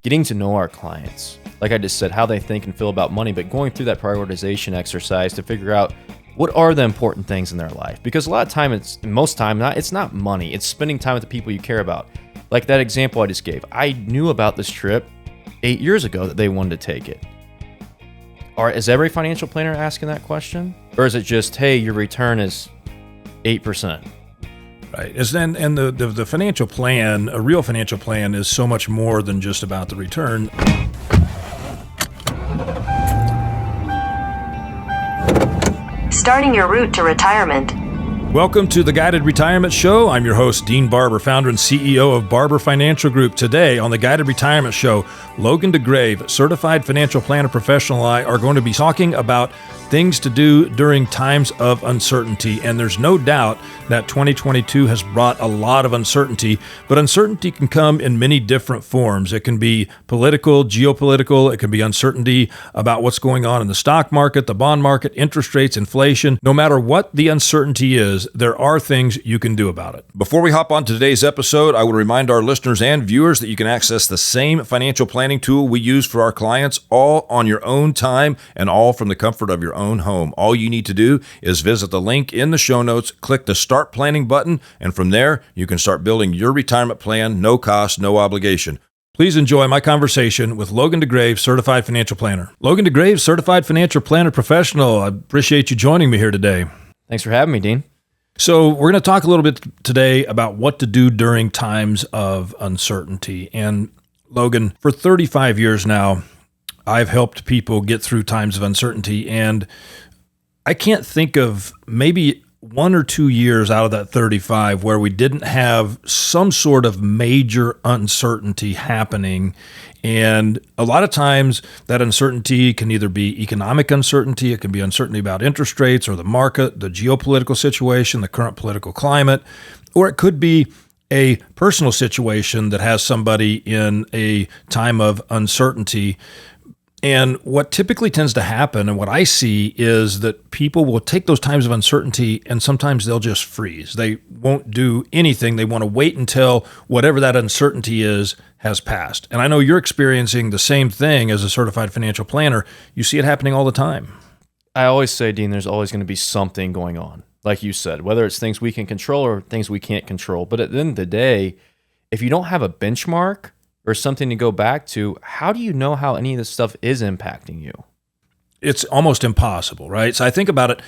getting to know our clients, like I just said, how they think and feel about money, but going through that prioritization exercise to figure out what are the important things in their life. Because a lot of time, it's not money, it's spending time with the people you care about. Like that example I just gave. I knew about this trip 8 years ago that they wanted to take it. Or is every financial planner asking that question? Or is it just, hey, your return is 8%? Right. And the financial plan, a real financial plan, is so much more than just about the return. Starting your route to retirement. Welcome to the Guided Retirement Show. I'm your host, Dean Barber, founder and CEO of Barber Financial Group. Today on the Guided Retirement Show, Logan DeGraeve, certified financial planner professional, and I are going to be talking about things to do during times of uncertainty. And there's no doubt that 2022 has brought a lot of uncertainty, but uncertainty can come in many different forms. It can be political, geopolitical. It can be uncertainty about what's going on in the stock market, the bond market, interest rates, inflation. No matter what the uncertainty is, there are things you can do about it. Before we hop on to today's episode, I would remind our listeners and viewers that you can access the same financial planning tool we use for our clients, all on your own time and all from the comfort of your own home. All you need to do is visit the link in the show notes, click the Start Planning button, and from there, you can start building your retirement plan, no cost, no obligation. Please enjoy my conversation with Logan DeGraeve, certified financial planner. Logan DeGraeve, certified financial planner professional. I appreciate you joining me here today. Thanks for having me, Dean. So we're going to talk a little bit today about what to do during times of uncertainty. And Logan, for 35 years now, I've helped people get through times of uncertainty, and I can't think of maybe 1 or 2 years out of that 35 where we didn't have some sort of major uncertainty happening. And a lot of times that uncertainty can either be economic uncertainty, it can be uncertainty about interest rates or the market, the geopolitical situation, the current political climate, or it could be a personal situation that has somebody in a time of uncertainty. And what typically tends to happen, and what I see, is that people will take those times of uncertainty and sometimes they'll just freeze. They won't do anything. They want to wait until whatever that uncertainty is has passed. And I know you're experiencing the same thing as a certified financial planner. You see it happening all the time. I always say, Dean, there's always going to be something going on, like you said, whether it's things we can control or things we can't control. But at the end of the day, if you don't have a benchmark or something to go back to, how do you know how any of this stuff is impacting you? It's almost impossible, right? So I think about it.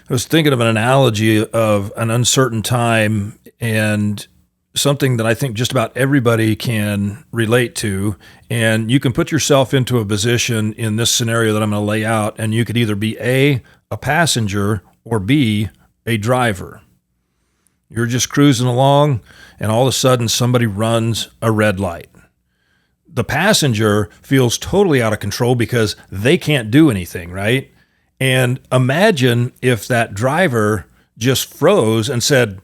I was thinking of an analogy of an uncertain time and something that I think just about everybody can relate to. And you can put yourself into a position in this scenario that I'm going to lay out, and you could either be A, a passenger, or B, a driver. You're just cruising along, and all of a sudden somebody runs a red light. The passenger feels totally out of control because they can't do anything, right? And imagine if that driver just froze and said,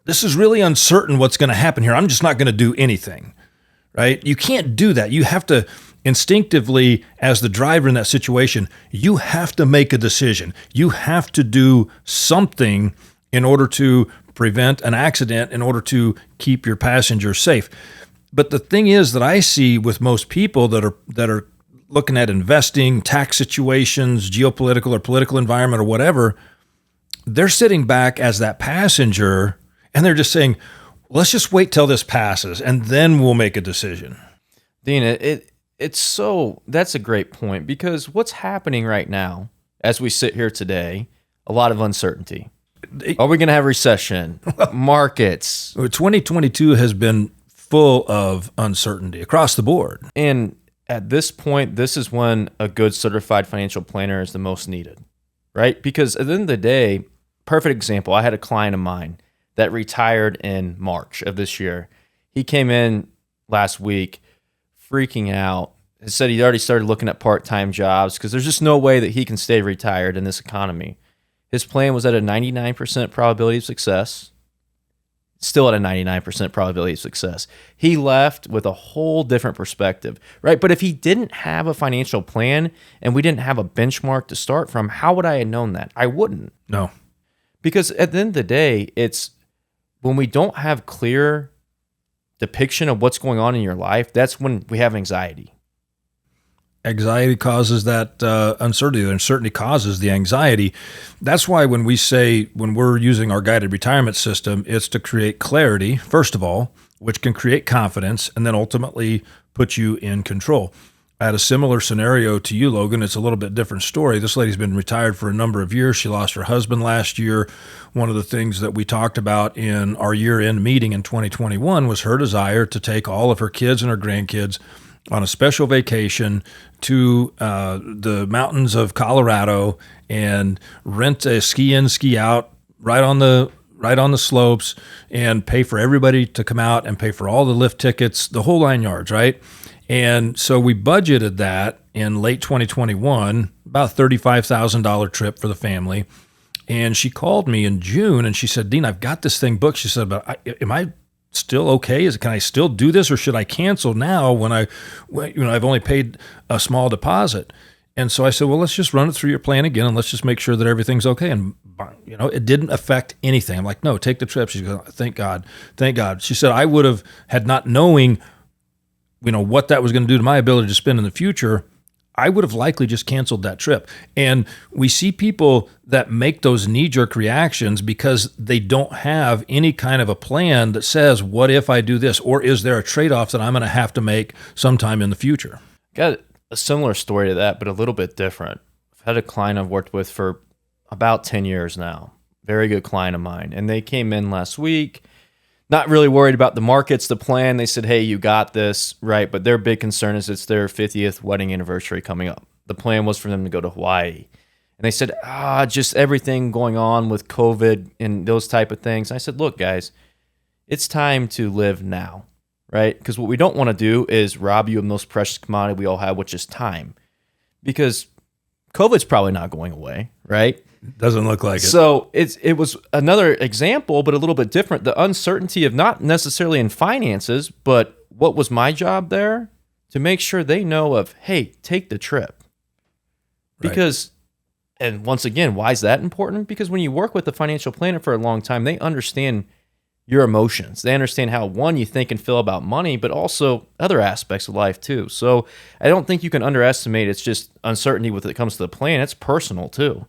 this is really uncertain what's going to happen here. I'm just not going to do anything, right? You can't do that. You have to instinctively, as the driver in that situation, you have to make a decision. You have to do something in order to prevent an accident, in order to keep your passenger safe. But the thing is that I see with most people that are looking at investing, tax situations, geopolitical or political environment or whatever, they're sitting back as that passenger and they're just saying, let's just wait till this passes and then we'll make a decision. Dean, that's a great point, because what's happening right now as we sit here today, a lot of uncertainty. Are we going to have recession? Markets. 2022 has been full of uncertainty across the board. And at this point, this is when a good certified financial planner is the most needed, right? Because at the end of the day, perfect example, I had a client of mine that retired in March of this year. He came in last week freaking out. He said he'd already started looking at part-time jobs because there's just no way that he can stay retired in this economy. His plan was at a 99% probability of success, still at a 99% probability of success. He left with a whole different perspective, right? But if he didn't have a financial plan and we didn't have a benchmark to start from, how would I have known that? I wouldn't. No. Because at the end of the day, it's when we don't have clear depiction of what's going on in your life, that's when we have anxiety. Anxiety causes that uncertainty. The uncertainty causes the anxiety. That's why when we're using our guided retirement system, it's to create clarity, first of all, which can create confidence and then ultimately put you in control. I had a similar scenario to you, Logan. It's a little bit different story. This lady's been retired for a number of years. She lost her husband last year. One of the things that we talked about in our year-end meeting in 2021 was her desire to take all of her kids and her grandkids on a special vacation to the mountains of Colorado and rent a ski in, ski out right on the slopes and pay for everybody to come out and pay for all the lift tickets, the whole 9 yards, right? And so we budgeted that in late 2021, about $35,000 trip for the family. And she called me in June and she said, Dean, I've got this thing booked. She said, but am I still okay? Can I still do this, or should I cancel now when I've only paid a small deposit? And so I said, well, let's just run it through your plan again and let's just make sure that everything's okay. And it didn't affect anything. I'm like, no, take the trip. She's going, thank God. She said, I would have had not knowing what that was going to do to my ability to spend in the future, I would have likely just canceled that trip. And we see people that make those knee-jerk reactions because they don't have any kind of a plan that says, what if I do this? Or is there a trade-off that I'm going to have to make sometime in the future? Got a similar story to that, but a little bit different. I've had a client I've worked with for about 10 years now. Very good client of mine. And they came in last week, not really worried about the markets, the plan. They said, hey, you got this, right? But their big concern is it's their 50th wedding anniversary coming up. The plan was for them to go to Hawaii. And they said, just everything going on with COVID and those type of things. And I said, look, guys, it's time to live now, right? Because what we don't want to do is rob you of the most precious commodity we all have, which is time. Because COVID's probably not going away, right? Doesn't look like it. So it was another example, but a little bit different. The uncertainty of not necessarily in finances, but what was my job there? To make sure they know of, hey, take the trip. Because, and once again, why is that important? Because when you work with a financial planner for a long time, they understand your emotions. They understand how, one, you think and feel about money, but also other aspects of life too. So I don't think you can underestimate it's just uncertainty when it comes to the plan. It's personal too.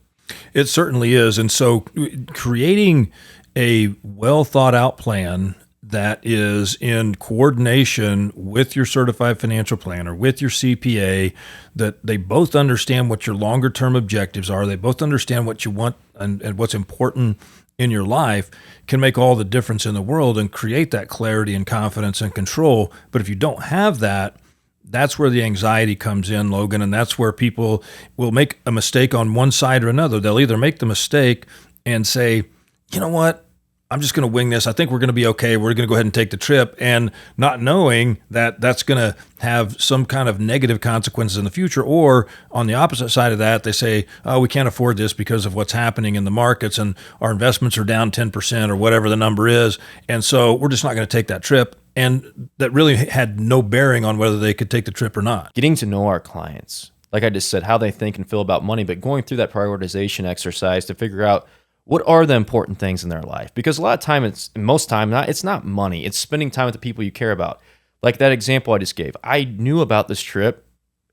It certainly is. And so creating a well thought out plan that is in coordination with your certified financial planner, with your CPA, that they both understand what your longer term objectives are. They both understand what you want and what's important in your life can make all the difference in the world and create that clarity and confidence and control. But if you don't have that, that's where the anxiety comes in, Logan, and that's where people will make a mistake on one side or another. They'll either make the mistake and say, you know what, I'm just going to wing this. I think we're going to be okay. We're going to go ahead and take the trip, and not knowing that that's going to have some kind of negative consequences in the future. Or on the opposite side of that, they say, oh, we can't afford this because of what's happening in the markets and our investments are down 10% or whatever the number is. And so we're just not going to take that trip. And that really had no bearing on whether they could take the trip or not. Getting to know our clients, like I just said, how they think and feel about money, but going through that prioritization exercise to figure out what are the important things in their life. Because a lot of time, it's not money. It's spending time with the people you care about. Like that example I just gave. I knew about this trip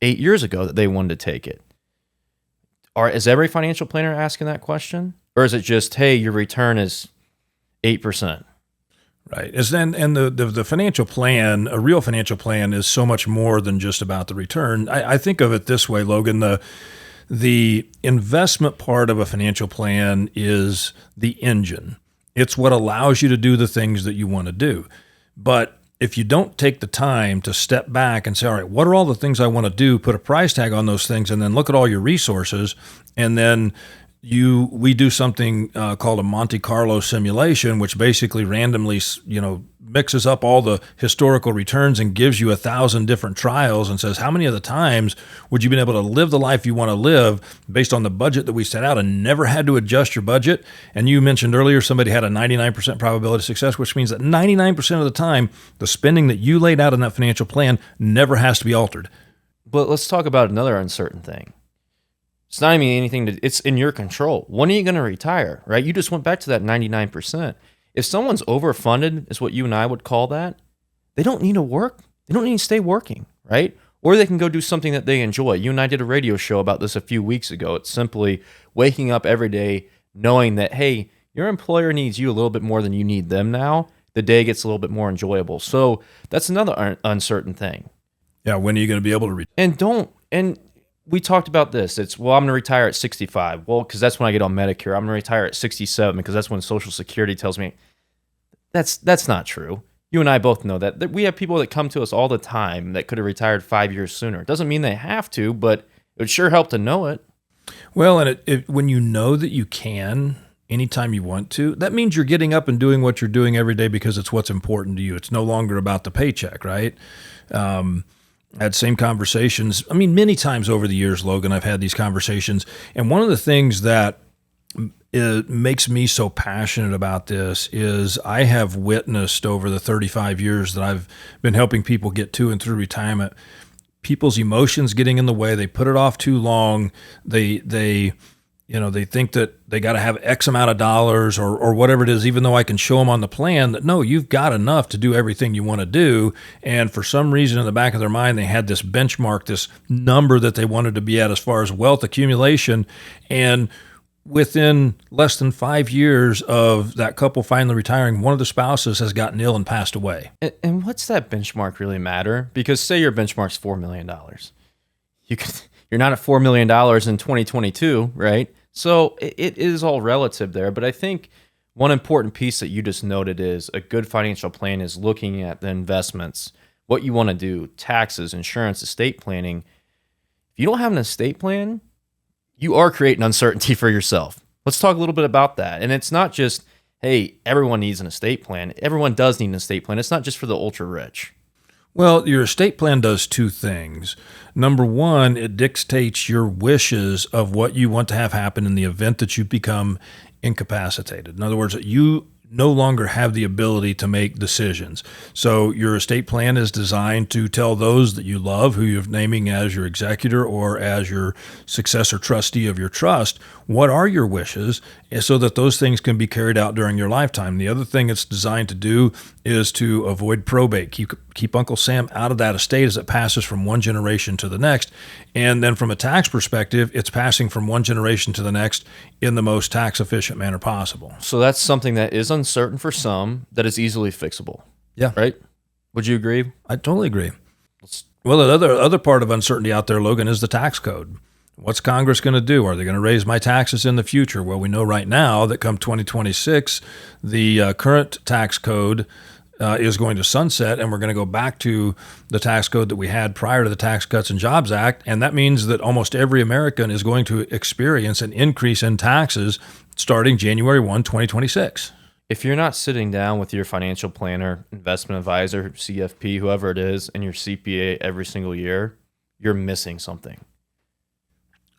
8 years ago that they wanted to take it. Is every financial planner asking that question? Or is it just, hey, your return is 8%? Right. And the financial plan, a real financial plan, is so much more than just about the return. I think of it this way, Logan. The investment part of a financial plan is the engine. It's what allows you to do the things that you want to do. But if you don't take the time to step back and say, all right, what are all the things I want to do, put a price tag on those things, and then look at all your resources, and then we do something called a Monte Carlo simulation, which basically randomly, mixes up all the historical returns and gives you 1,000 different trials and says, how many of the times would you been able to live the life you want to live based on the budget that we set out and never had to adjust your budget? And you mentioned earlier somebody had a 99% probability of success, which means that 99% of the time, the spending that you laid out in that financial plan never has to be altered. But let's talk about another uncertain thing. It's not even anything it's in your control. When are you going to retire, right? You just went back to that 99%. If someone's overfunded, is what you and I would call that, they don't need to work. They don't need to stay working, right? Or they can go do something that they enjoy. You and I did a radio show about this a few weeks ago. It's simply waking up every day knowing that, hey, your employer needs you a little bit more than you need them now. The day gets a little bit more enjoyable. So that's another uncertain thing. Yeah, when are you going to be able to And we talked about this. It's, well, I'm going to retire at 65. Well, because that's when I get on Medicare. I'm going to retire at 67 because that's when Social Security tells me. That's not true. You and I both know that we have people that come to us all the time that could have retired 5 years sooner. It doesn't mean they have to, but it would sure help to know it. Well, and when you know that you can anytime you want to, that means you're getting up and doing what you're doing every day because it's what's important to you. It's no longer about the paycheck, right? I had same conversations. I mean, many times over the years, Logan, I've had these conversations. And one of the things that makes me so passionate about this is I have witnessed over the 35 years that I've been helping people get to and through retirement, people's emotions getting in the way. They put it off too long. They think that they got to have X amount of dollars or whatever it is, even though I can show them on the plan that, no, you've got enough to do everything you want to do. And for some reason in the back of their mind, they had this benchmark, this number that they wanted to be at as far as wealth accumulation. And within less than 5 years of that couple finally retiring, one of the spouses has gotten ill and passed away. And what's that benchmark really matter? Because say your benchmark's $4 million. You're not at $4 million in 2022, right? So it is all relative there. But I think one important piece that you just noted is a good financial plan is looking at the investments, what you want to do, taxes, insurance, estate planning. If you don't have an estate plan, you are creating uncertainty for yourself. Let's talk a little bit about that. And it's not just, hey, everyone needs an estate plan. Everyone does need an estate plan. It's not just for the ultra rich. Well, your estate plan does two things. Number one, it dictates your wishes of what you want to have happen in the event that you become incapacitated. In other words, you no longer have the ability to make decisions. So your estate plan is designed to tell those that you love, who you're naming as your executor or as your successor trustee of your trust, what are your wishes, so that those things can be carried out during your lifetime. The other thing it's designed to do is to avoid probate, keep Uncle Sam out of that estate as it passes from one generation to the next. And then from a tax perspective, it's passing from one generation to the next in the most tax efficient manner possible. So that's something that is uncertain for some, that is easily fixable. Yeah. Right? Would you agree? I totally agree. Well, the other part of uncertainty out there, Logan, is the tax code. What's Congress going to do? Are they going to raise my taxes in the future? Well, we know right now that come 2026, the current tax code is going to sunset, and we're going to go back to the tax code that we had prior to the Tax Cuts and Jobs Act. And that means that almost every American is going to experience an increase in taxes starting January 1, 2026. If you're not sitting down with your financial planner, investment advisor, CFP, whoever it is, and your CPA every single year, you're missing something.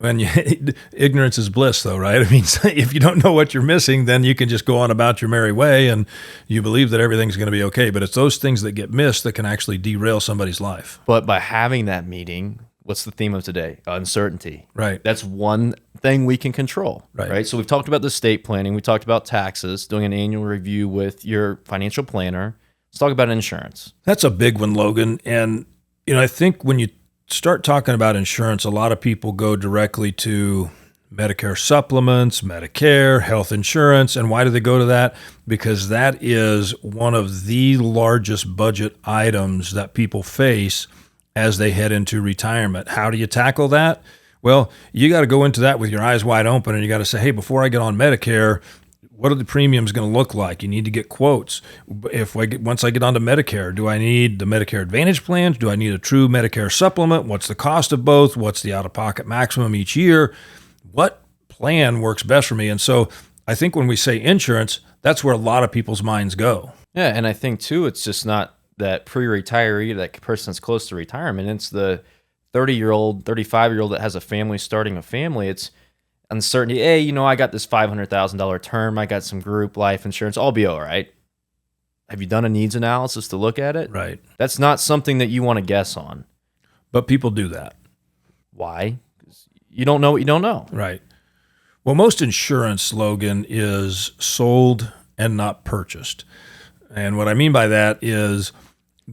And ignorance is bliss, though, right? I mean, if you don't know what you're missing, then you can just go on about your merry way and you believe that everything's going to be okay. But it's those things that get missed that can actually derail somebody's life. But by having that meeting, what's the theme of today? Uncertainty. Right. That's one thing we can control. Right. So we've talked about the estate planning. We talked about taxes, doing an annual review with your financial planner. Let's talk about insurance. That's a big one, Logan. And, I think when you start talking about insurance, a lot of people go directly to Medicare supplements, Medicare, health insurance. And why do they go to that? Because that is one of the largest budget items that people face as they head into retirement. How do you tackle that? Well, you got to go into that with your eyes wide open, and you got to say, hey, before I get on Medicare, what are the premiums going to look like? You need to get quotes. Once I get onto Medicare, do I need the Medicare Advantage plans? Do I need a true Medicare supplement? What's the cost of both? What's the out-of-pocket maximum each year? What plan works best for me? And so I think when we say insurance, that's where a lot of people's minds go. Yeah, and I think, too, it's just not that pre-retiree, that person that's close to retirement. It's the 30-year-old, 35-year-old that has a family, starting a family. It's uncertainty. Hey, I got this $500,000 term. I got some group life insurance. I'll be all right. Have you done a needs analysis to look at it? Right. That's not something that you want to guess on. But people do that. Why? Because you don't know what you don't know. Right. Well, most insurance, Logan, is sold and not purchased. And what I mean by that is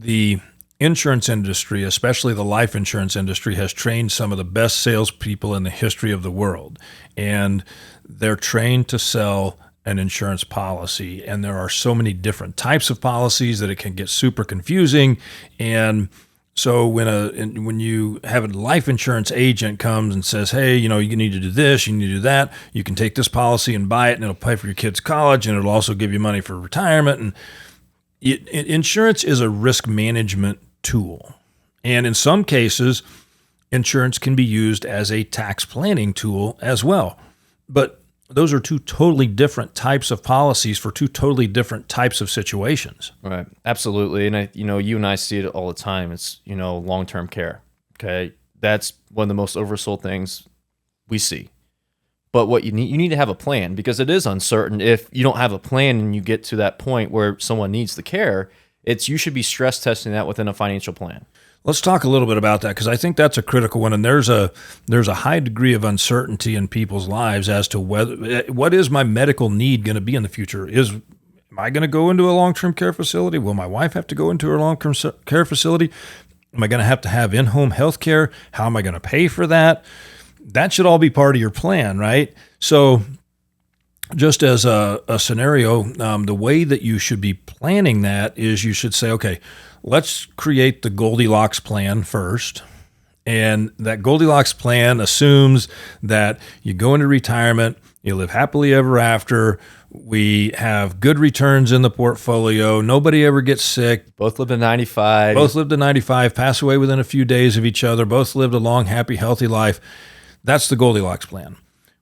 the insurance industry, especially the life insurance industry, has trained some of the best salespeople in the history of the world. And they're trained to sell an insurance policy. And there are so many different types of policies that it can get super confusing. And so when you have a life insurance agent comes and says, hey, you need to do this, you need to do that, you can take this policy and buy it, and it'll pay for your kid's college, and it'll also give you money for retirement. And insurance is a risk management tool. And in some cases, insurance can be used as a tax planning tool as well. But those are two totally different types of policies for two totally different types of situations. Right. Absolutely. And you and I see it all the time. It's, long-term care. Okay. That's one of the most oversold things we see. But what you need to have a plan, because it is uncertain. If you don't have a plan and you get to that point where someone needs the care, you should be stress testing that within a financial plan. Let's talk a little bit about that, because I think that's a critical one. And there's a high degree of uncertainty in people's lives as to what is my medical need going to be in the future. Am I going to go into a long-term care facility? Will my wife have to go into a long-term care facility? Am I going to have in-home health care? How am I going to pay for that? That should all be part of your plan, right? So just as a scenario, the way that you should be planning that is you should say, okay, let's create the Goldilocks plan first. And that Goldilocks plan assumes that you go into retirement, you live happily ever after, we have good returns in the portfolio, nobody ever gets sick. Both lived to 95. Pass away within a few days of each other, both lived a long, happy, healthy life. That's the Goldilocks plan.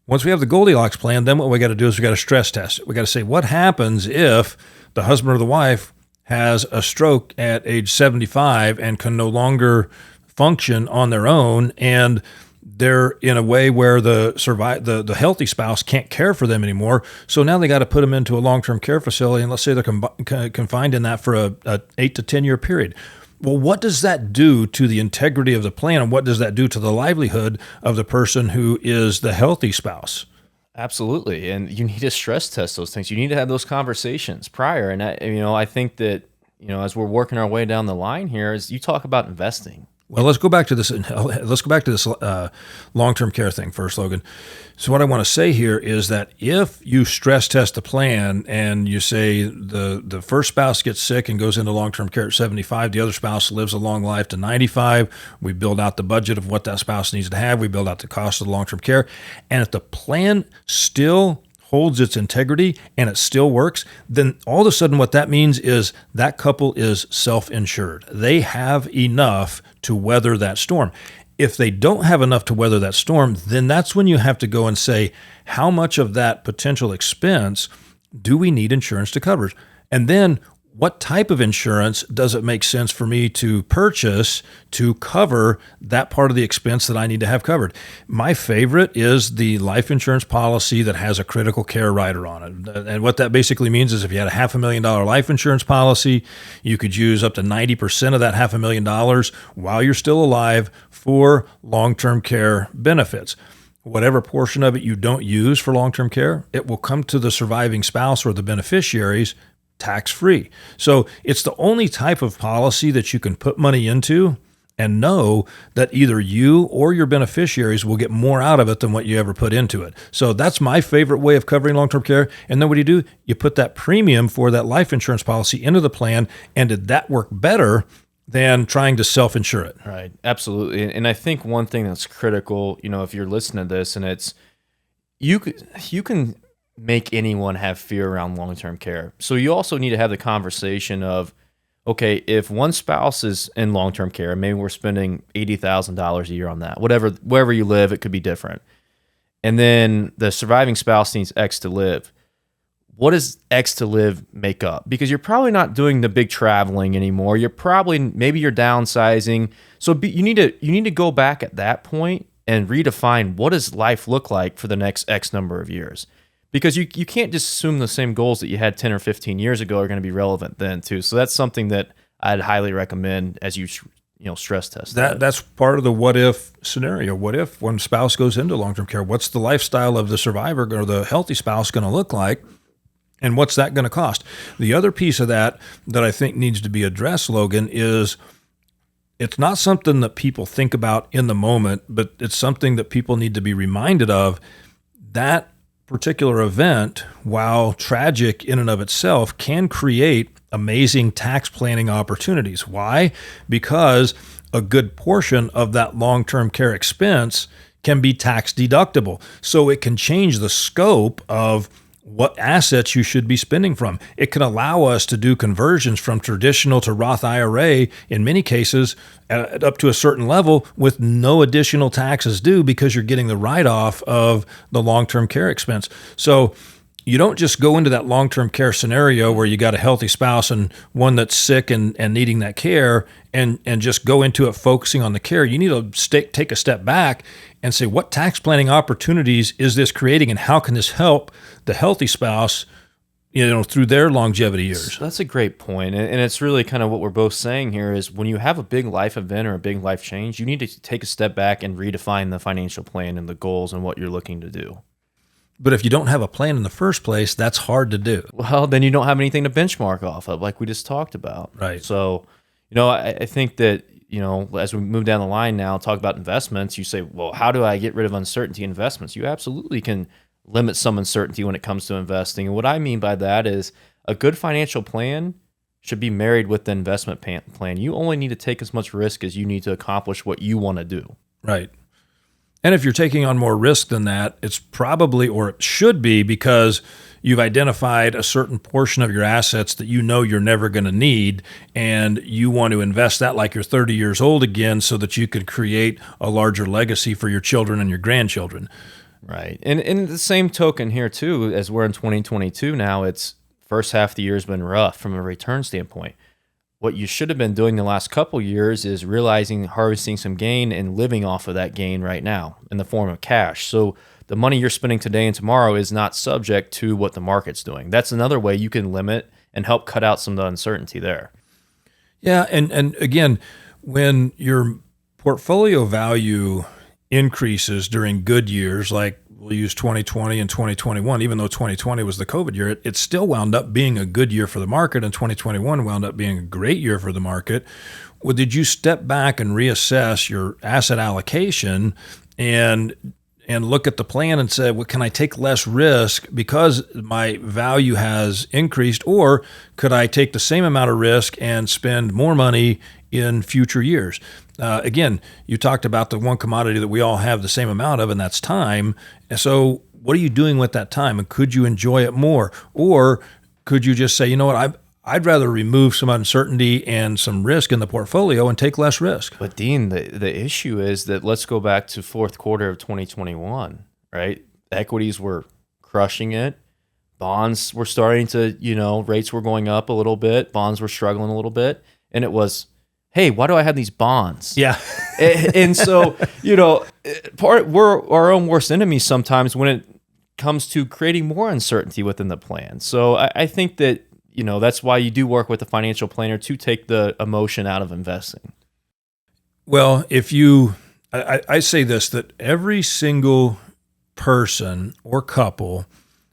Once we have the Goldilocks plan, then what we got to do is we got to stress test it. We got to say, what happens if the husband or the wife has a stroke at age 75 and can no longer function on their own, and they're in a way where the healthy spouse can't care for them anymore. So now they got to put them into a long-term care facility, and let's say they're confined in that for a 8 to 10 year period. Well, what does that do to the integrity of the plan, and what does that do to the livelihood of the person who is the healthy spouse? Absolutely. And you need to stress test those things. You need to have those conversations prior. And I think that, as we're working our way down the line here, is you talk about investing. Well, let's go back to this. Long-term care thing first, Logan. So what I want to say here is that if you stress test the plan and you say the first spouse gets sick and goes into long-term care at 75, the other spouse lives a long life to 95, we build out the budget of what that spouse needs to have, we build out the cost of the long-term care, and if the plan still holds its integrity and it still works, then all of a sudden what that means is that couple is self-insured. They have enough to weather that storm. If they don't have enough to weather that storm, then that's when you have to go and say, how much of that potential expense do we need insurance to cover? And then what type of insurance does it make sense for me to purchase to cover that part of the expense that I need to have covered? My favorite is the life insurance policy that has a critical care rider on it. And what that basically means is if you had a $500,000 life insurance policy, you could use up to 90% of that $500,000 while you're still alive for long-term care benefits. Whatever portion of it you don't use for long-term care, it will come to the surviving spouse or the beneficiaries tax-free. So it's the only type of policy that you can put money into and know that either you or your beneficiaries will get more out of it than what you ever put into it. So that's my favorite way of covering long-term care. And then what do? You put that premium for that life insurance policy into the plan, and did that work better than trying to self-insure it? Right, absolutely. And I think one thing that's critical, if you're listening to this, and it's you can make anyone have fear around long-term care. So you also need to have the conversation of, okay, if one spouse is in long-term care, maybe we're spending $80,000 a year on that, wherever you live, it could be different. And then the surviving spouse needs X to live. What does X to live make up? Because you're probably not doing the big traveling anymore. Maybe you're downsizing. So you need to go back at that point and redefine what does life look like for the next X number of years. Because you can't just assume the same goals that you had 10 or 15 years ago are going to be relevant then too. So that's something that I'd highly recommend as you stress test. That's part of the what if scenario. What if one spouse goes into long-term care? What's the lifestyle of the survivor or the healthy spouse going to look like? And what's that going to cost? The other piece of that I think needs to be addressed, Logan, is it's not something that people think about in the moment, but it's something that people need to be reminded of. That particular event, while tragic in and of itself, can create amazing tax planning opportunities. Why? Because a good portion of that long-term care expense can be tax deductible. So it can change the scope of what assets you should be spending from. It can allow us to do conversions from traditional to Roth IRA, in many cases, up to a certain level with no additional taxes due because you're getting the write-off of the long-term care expense. So you don't just go into that long-term care scenario where you got a healthy spouse and one that's sick and needing that care and just go into it focusing on the care. You need to take a step back and say, what tax planning opportunities is this creating and how can this help the healthy spouse, through their longevity years? That's a great point. And it's really kind of what we're both saying here is when you have a big life event or a big life change, you need to take a step back and redefine the financial plan and the goals and what you're looking to do. But if you don't have a plan in the first place, that's hard to do. Well, then you don't have anything to benchmark off of, like we just talked about. Right. So, I think that, as we move down the line now, talk about investments, you say, well, how do I get rid of uncertainty in investments? You absolutely can limit some uncertainty when it comes to investing. And what I mean by that is a good financial plan should be married with the investment plan. You only need to take as much risk as you need to accomplish what you want to do. Right. And if you're taking on more risk than that, it's probably, or it should be, because you've identified a certain portion of your assets that you're never going to need, and you want to invest that like you're 30 years old again so that you can create a larger legacy for your children and your grandchildren. Right. And in the same token here, too, as we're in 2022 now, it's first half of the year has been rough from a return standpoint. What you should have been doing the last couple years is harvesting some gain and living off of that gain right now in the form of cash. So the money you're spending today and tomorrow is not subject to what the market's doing. That's another way you can limit and help cut out some of the uncertainty there. Yeah, and again, when your portfolio value increases during good years, like we'll use 2020 and 2021, even though 2020 was the COVID year, it still wound up being a good year for the market, and 2021 wound up being a great year for the market. Well, did you step back and reassess your asset allocation and look at the plan and say, well, can I take less risk because my value has increased, or could I take the same amount of risk and spend more money in future years? Again, you talked about the one commodity that we all have the same amount of, and that's time. And so what are you doing with that time? And could you enjoy it more? Or could you just say, you know what, I'd rather remove some uncertainty and some risk in the portfolio and take less risk? But Dean, the issue is that let's go back to fourth quarter of 2021, right? Equities were crushing it. Bonds were starting to, rates were going up a little bit. Bonds were struggling a little bit. And it was, hey, why do I have these bonds? Yeah. and so, we're our own worst enemies sometimes when it comes to creating more uncertainty within the plan. So I think that, that's why you do work with a financial planner to take the emotion out of investing. Well, I say this, that every single person or couple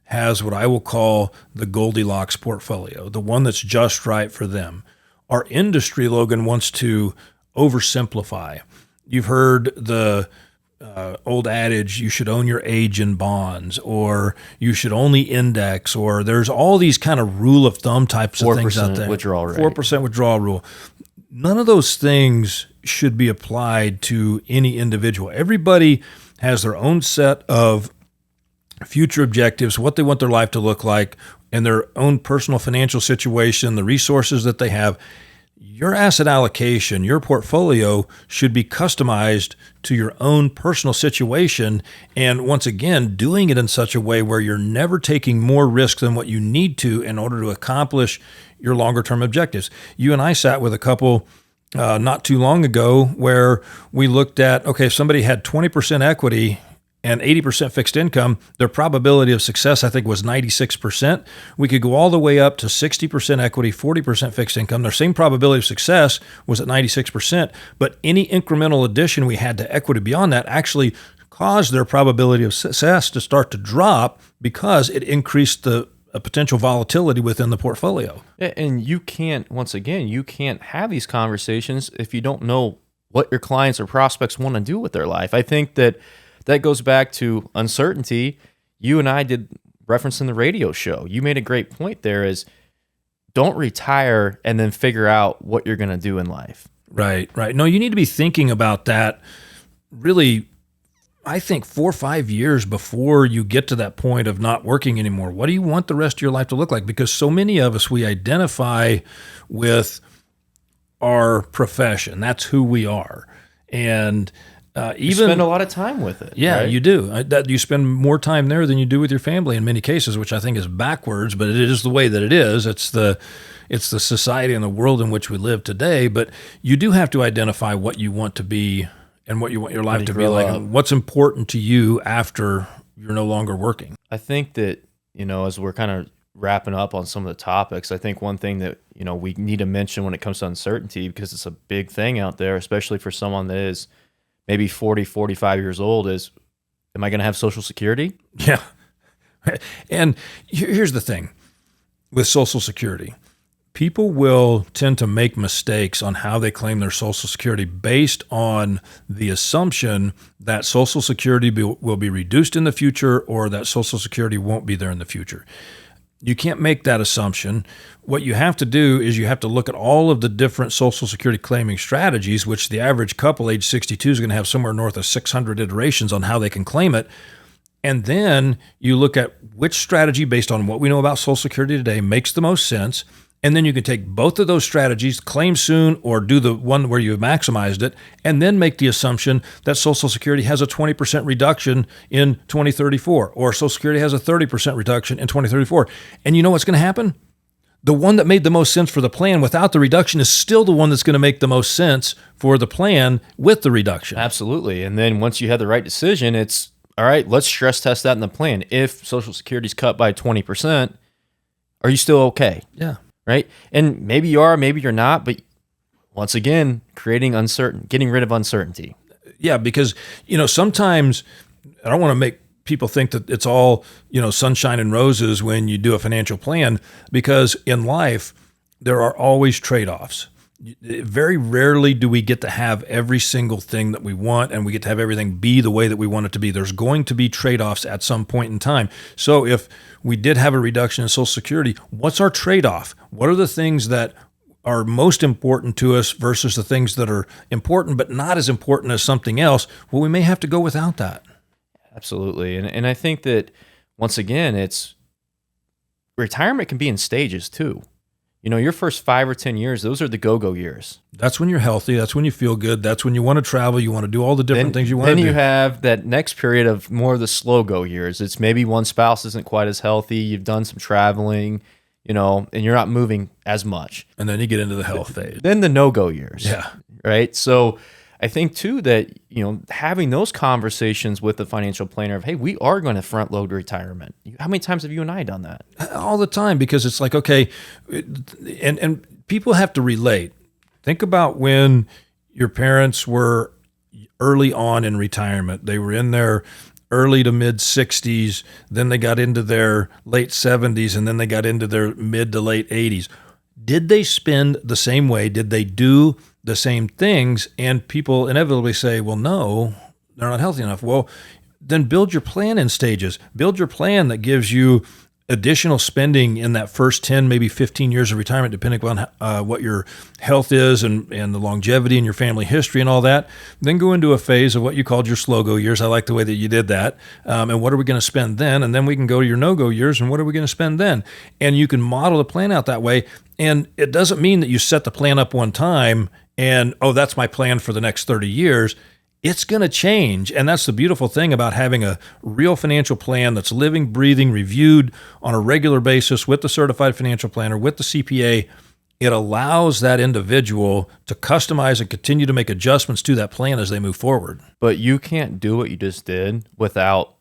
has what I will call the Goldilocks portfolio, the one that's just right for them. Our industry, Logan, wants to oversimplify. You've heard the old adage, you should own your age in bonds, or you should only index, or there's all these kind of rule of thumb types of things out there. 4% withdrawal rate. 4% withdrawal rule. None of those things should be applied to any individual. Everybody has their own set of future objectives, what they want their life to look like, and their own personal financial situation, the resources that they have. Your asset allocation, your portfolio should be customized to your own personal situation. And once again, doing it in such a way where you're never taking more risk than what you need to in order to accomplish your longer term objectives. You and I sat with a couple not too long ago where we looked at, okay, if somebody had 20% equity and 80% fixed income, their probability of success, I think, was 96%. We could go all the way up to 60% equity, 40% fixed income. Their same probability of success was at 96%, but any incremental addition we had to equity beyond that actually caused their probability of success to start to drop because it increased the a potential volatility within the portfolio. And you can't, once again, you can't have these conversations if you don't know what your clients or prospects want to do with their life. I think that goes back to uncertainty. You and I did reference in the radio show. You made a great point there is don't retire and then figure out what you're going to do in life. Right. No, you need to be thinking about that really, I think 4 or 5 years before you get to that point of not working anymore. What do you want the rest of your life to look like? Because so many of us, we identify with our profession. That's who we are. And you spend a lot of time with it. Yeah, right? you do. You spend more time there than you do with your family in many cases, which I think is backwards, but it is the way that it is. It's the society and the world in which we live today. But you do have to identify what you want to be and what you want your life to be like, and what's important to you after you're no longer working. I think that, as we're kind of wrapping up on some of the topics, I think one thing that, we need to mention when it comes to uncertainty, because it's a big thing out there, especially for someone that is maybe 40, 45 years old, is, am I going to have Social Security? Yeah. And here's the thing with Social Security. People will tend to make mistakes on how they claim their Social Security based on the assumption that Social Security will be reduced in the future or that Social Security won't be there in the future. You can't make that assumption. What you have to do is you have to look at all of the different Social Security claiming strategies, which the average couple age 62 is going to have somewhere north of 600 iterations on how they can claim it. And then you look at which strategy, based on what we know about Social Security today, makes the most sense. And then you can take both of those strategies, claim soon or do the one where you've maximized it, and then make the assumption that Social Security has a 20% reduction in 2034, or Social Security has a 30% reduction in 2034. And you know what's going to happen? The one that made the most sense for the plan without the reduction is still the one that's going to make the most sense for the plan with the reduction. Absolutely. And then once you have the right decision, it's, all right, let's stress test that in the plan. If Social Security is cut by 20%, are you still okay? Yeah. Right? And maybe you are, maybe you're not, but once again, getting rid of uncertainty. Yeah, because, sometimes I don't want to make people think that it's all, sunshine and roses when you do a financial plan, because in life, there are always trade-offs. Very rarely do we get to have every single thing that we want, and we get to have everything be the way that we want it to be. There's going to be trade-offs at some point in time. So if we did have a reduction in Social Security, what's our trade-off? What are the things that are most important to us versus the things that are important but not as important as something else? Well, we may have to go without that. Absolutely. And I think that, once again, it's retirement can be in stages too. Your first 5 or 10 years, those are the go-go years. That's when you're healthy. That's when you feel good. That's when you want to travel. You want to do all the different things you want to do. Then you have that next period of more of the slow-go years. It's maybe one spouse isn't quite as healthy. You've done some traveling, and you're not moving as much. And then you get into the health phase. Then the no-go years. Yeah. Right? So I think, too, that, having those conversations with the financial planner of, hey, we are going to front load retirement. How many times have you and I done that? All the time, because it's like, okay, and people have to relate. Think about when your parents were early on in retirement. They were in their early to mid 60s, then they got into their late 70s, and then they got into their mid to late 80s. Did they spend the same way? Did they do the same things? And people inevitably say, well, no, they're not healthy enough. Well, then build your plan in stages. Build your plan that gives you additional spending in that first 10, maybe 15 years of retirement, depending on what your health is and the longevity and your family history and all that. Then go into a phase of what you called your slow-go years. I like the way that you did that. And what are we going to spend then? And then we can go to your no-go years, and what are we going to spend then? And you can model the plan out that way. And it doesn't mean that you set the plan up one time and, that's my plan for the next 30 years. It's going to change. And that's the beautiful thing about having a real financial plan that's living, breathing, reviewed on a regular basis with the certified financial planner, with the CPA. It allows that individual to customize and continue to make adjustments to that plan as they move forward. But you can't do what you just did without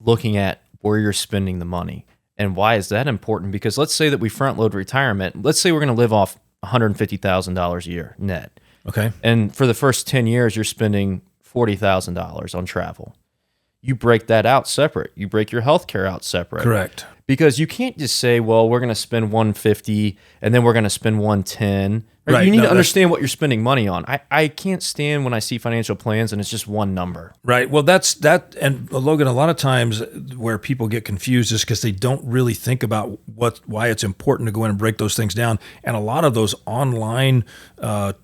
looking at where you're spending the money. And why is that important? Because let's say that we front load retirement. Let's say we're going to live off $150,000 a year net. Okay. And for the first 10 years, you're spending $40,000 on travel. You break that out separate. You break your health care out separate. Correct. Because you can't just say, well, we're going to spend 150 and then we're going to spend 110. Right? You need to understand what you're spending money on. I can't stand when I see financial plans and it's just one number. Right. Well, that's that. And Logan, a lot of times where people get confused is because they don't really think about why it's important to go in and break those things down. And a lot of those online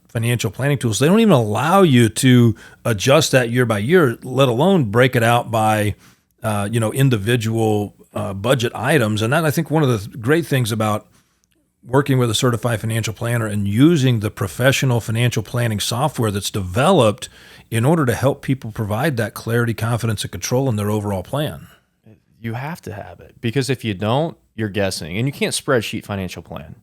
financial planning tools, they don't even allow you to adjust that year by year, let alone break it out by individual budget items. And that, I think, one of the great things about working with a certified financial planner and using the professional financial planning software that's developed in order to help people provide that clarity, confidence, and control in their overall plan. You have to have it, because if you don't, you're guessing, and you can't spreadsheet financial plan.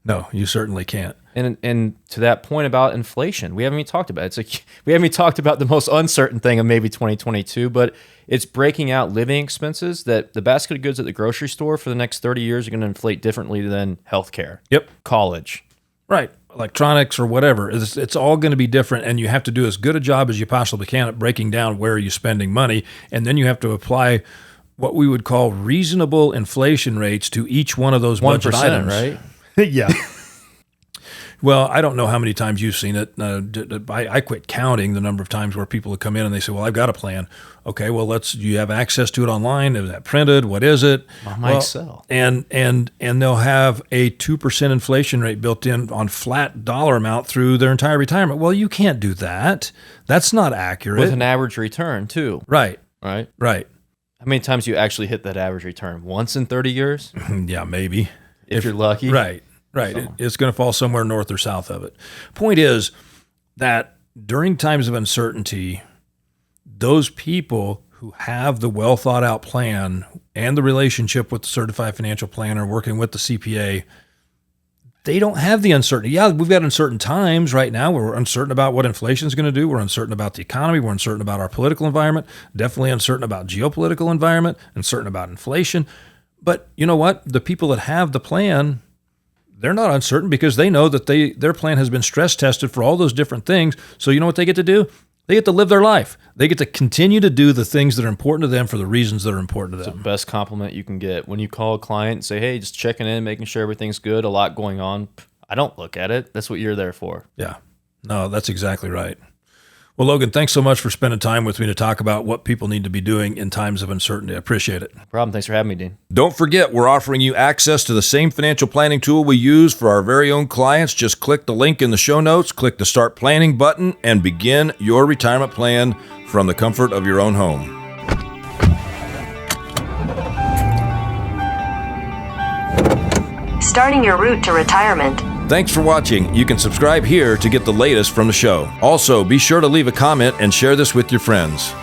No, you certainly can't. And to that point about inflation, we haven't even talked about it. We haven't even talked about the most uncertain thing of maybe 2022, but it's breaking out living expenses, that the basket of goods at the grocery store for the next 30 years are going to inflate differently than healthcare. Yep. College. Right. Electronics or whatever. It's all going to be different, and you have to do as good a job as you possibly can at breaking down where you're spending money, and then you have to apply what we would call reasonable inflation rates to each one of those budget items. Right? Yeah. Well, I don't know how many times you've seen it. I quit counting the number of times where people would come in and they say, well, I've got a plan. Okay, well, you have access to it online? Is that printed? What is it? My Excel. And they'll have a 2% inflation rate built in on flat dollar amount through their entire retirement. Well, you can't do that. That's not accurate. With an average return, too. Right. Right? Right. How many times you actually hit that average return? Once in 30 years? Yeah, maybe. If you're lucky. Right. Right. So. It's going to fall somewhere north or south of it. Point is that during times of uncertainty, those people who have the well thought out plan and the relationship with the certified financial planner working with the CPA, they don't have the uncertainty. Yeah, we've got uncertain times right now where we're uncertain about what inflation is going to do. We're uncertain about the economy. We're uncertain about our political environment, definitely uncertain about geopolitical environment, uncertain about inflation. But you know what? The people that have the plan, they're not uncertain because they know that their plan has been stress tested for all those different things. So you know what they get to do? They get to live their life. They get to continue to do the things that are important to them for the reasons that are important to them. It's the best compliment you can get. When you call a client and say, hey, just checking in, making sure everything's good, a lot going on. I don't look at it. That's what you're there for. Yeah. No, that's exactly right. Well, Logan, thanks so much for spending time with me to talk about what people need to be doing in times of uncertainty. I appreciate it. No problem. Thanks for having me, Dean. Don't forget, we're offering you access to the same financial planning tool we use for our very own clients. Just click the link in the show notes, click the Start Planning button, and begin your retirement plan from the comfort of your own home. Starting your route to retirement. Thanks for watching. You can subscribe here to get the latest from the show. Also, be sure to leave a comment and share this with your friends.